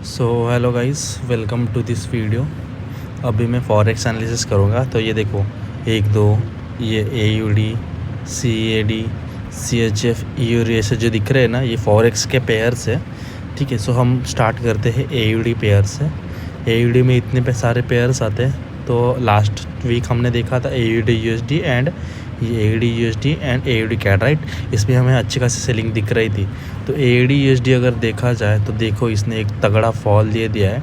So hello guys, welcome to this video. अभी मैं forex analysis करूँगा। तो ये देखो 1-2 ये AUD CAD CHF EUR ऐसे जो दिख रहे हैं ना, ये फॉरेक्स के पेयर्स है। ठीक है, सो हम स्टार्ट करते हैं AUD पेयर से। AUD में इतने पे सारे पेयर्स आते हैं। तो लास्ट वीक हमने देखा था AUD USD एंड ये AUD USD and AUD CAD, right. इसमें हमें अच्छी खासी सेलिंग दिख रही थी। तो AUD USD अगर देखा जाए तो देखो इसने एक तगड़ा फॉल दे दिया है,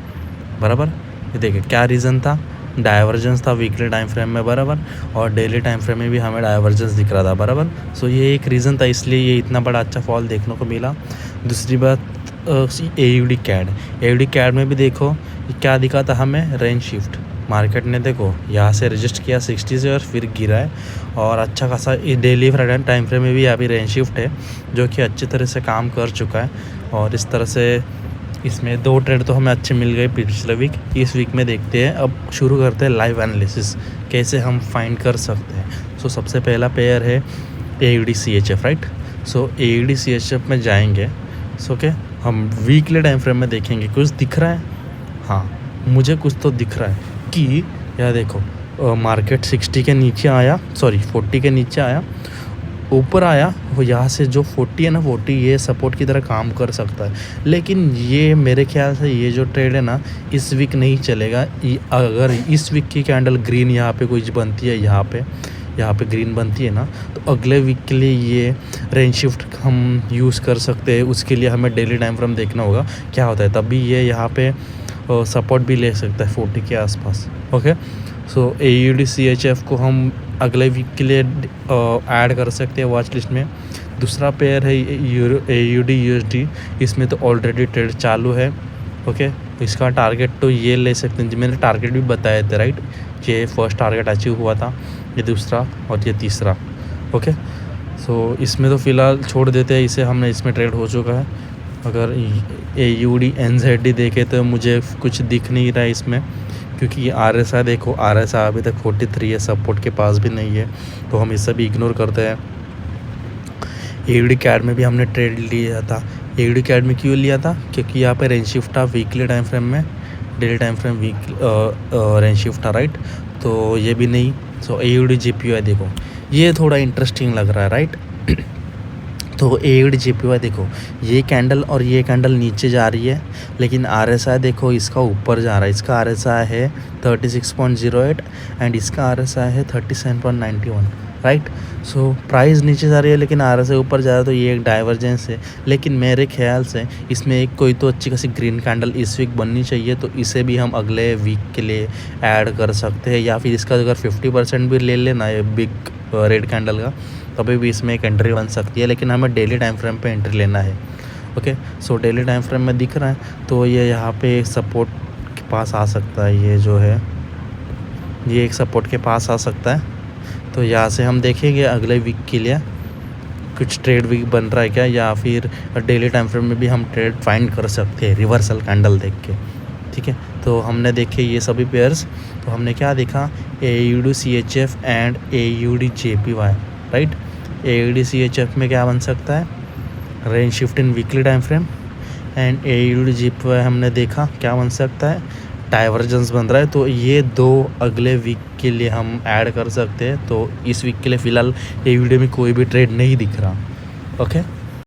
बराबर। ये देखिए क्या रीज़न था, डाइवर्जेंस था वीकली टाइम फ्रेम में, बराबर। और डेली टाइम फ्रेम में भी हमें डाइवर्जेंस दिख रहा था, बराबर। सो ये एक रीज़न था, इसलिए ये इतना बड़ा अच्छा फॉल देखने को मिला। दूसरी बात AUD CAD में भी देखो क्या दिखा था हमें, रेंज शिफ्ट। मार्केट ने देखो यहाँ से रजिस्ट किया 60 से और फिर गिरा है। और अच्छा खासा डेली टाइम फ्रेम में भी यहाँ भी रेंज शिफ्ट है, जो कि अच्छी तरह से काम कर चुका है। और इस तरह से इसमें 2 ट्रेड तो हमें अच्छे मिल गए पिछले वीक। इस वीक में देखते हैं, अब शुरू करते हैं लाइव एनालिसिस कैसे हम फाइंड कर सकते हैं। सो सबसे पहला पेयर है AUD CHF, राइट। सो AUD CHF में जाएंगे। सो ओके, हम वीकली टाइम फ्रेम में देखेंगे कुछ दिख रहा है। हाँ, मुझे कुछ तो दिख रहा है कि यह देखो मार्केट 60 के नीचे आया, 40 के नीचे आया, ऊपर आया। वो यहाँ से जो 40 है ना, 40 ये सपोर्ट की तरह काम कर सकता है। लेकिन ये मेरे ख्याल से ये जो ट्रेड है ना, इस वीक नहीं चलेगा। अगर इस वीक की कैंडल ग्रीन यहाँ पे कुछ बनती है, यहाँ पे ग्रीन बनती है ना, तो अगले वीक के लिए ये रेंज शिफ्ट हम यूज़ कर सकते हैं। उसके लिए हमें डेली टाइम फ्रेम देखना होगा क्या होता है, तभी ये यहाँ पे सपोर्ट भी ले सकता है 40 के आसपास। ओके, सो AUD CHF को हम अगले वीक के लिए ऐड कर सकते हैं वॉच लिस्ट में। दूसरा पेयर है AUD USD। इसमें तो ऑलरेडी ट्रेड चालू है। ओके, इसका टारगेट तो ये ले सकते हैं, मैंने टारगेट भी बताए थे, राइट। ये फर्स्ट टारगेट अचीव हुआ था, ये दूसरा और ये तीसरा। ओके, सो इसमें तो फ़िलहाल छोड़ देते हैं इसे, हमने इसमें ट्रेड हो चुका है। अगर AUD NZD देखे तो मुझे कुछ दिख नहीं रहा है इसमें, क्योंकि RSI देखो, RSI अभी तक 43 है, सपोर्ट के पास भी नहीं है। तो हम इसे भी इग्नोर करते हैं। AUD CAD में भी हमने ट्रेड लिया था। AUD CAD में क्यों लिया था, क्योंकि यहाँ पे रेंज शिफ्ट था वीकली टाइम फ्रेम में, daily time frame week range shift था, राइट। तो ये भी नहीं। सो AUD JPY देखो, ये थोड़ा इंटरेस्टिंग लग रहा है, राइट। तो AUD JPY देखो, ये कैंडल और ये कैंडल नीचे जा रही है, लेकिन RSI देखो इसका ऊपर जा रहा है। इसका RSI है 36.08 एंड इसका RSI है 37.91, राइट। सो प्राइस नीचे जा रही है लेकिन RSI ऊपर जा रहा है, तो ये एक डाइवर्जेंस है। लेकिन मेरे ख्याल से इसमें एक कोई तो अच्छी खासी ग्रीन कैंडल इस वीक बननी चाहिए, तो इसे भी हम अगले वीक के लिए ऐड कर सकते हैं। या फिर इसका अगर 50% भी ले लेना है बिग रेड कैंडल का, कभी भी इसमें एक एंट्री बन सकती है। लेकिन हमें डेली टाइम फ्रेम पे एंट्री लेना है। Okay, so daily time frame में दिख रहा है, तो ये यहाँ पे सपोर्ट के पास आ सकता है। ये जो है ये एक सपोर्ट के पास आ सकता है। तो यहाँ से हम देखेंगे अगले वीक के लिए कुछ ट्रेड वीक बन रहा है क्या, या फिर डेली टाइम फ्रेम में भी हम ट्रेड फाइंड कर सकते हैं रिवर्सल कैंडल देख के। ठीक है, तो हमने देखे ये सभी पेयर्स। तो हमने क्या देखा, AUD CHF and AUD JPY, right. AUD CHF में क्या बन सकता है, range shift in weekly time frame. And AUD JPY हमने देखा क्या बन सकता है, डाइवर्जेंस बन रहा है। तो ये 2 अगले वीक के लिए हम ऐड कर सकते हैं। तो इस वीक के लिए फ़िलहाल AUD में कोई भी ट्रेड नहीं दिख रहा। ओके।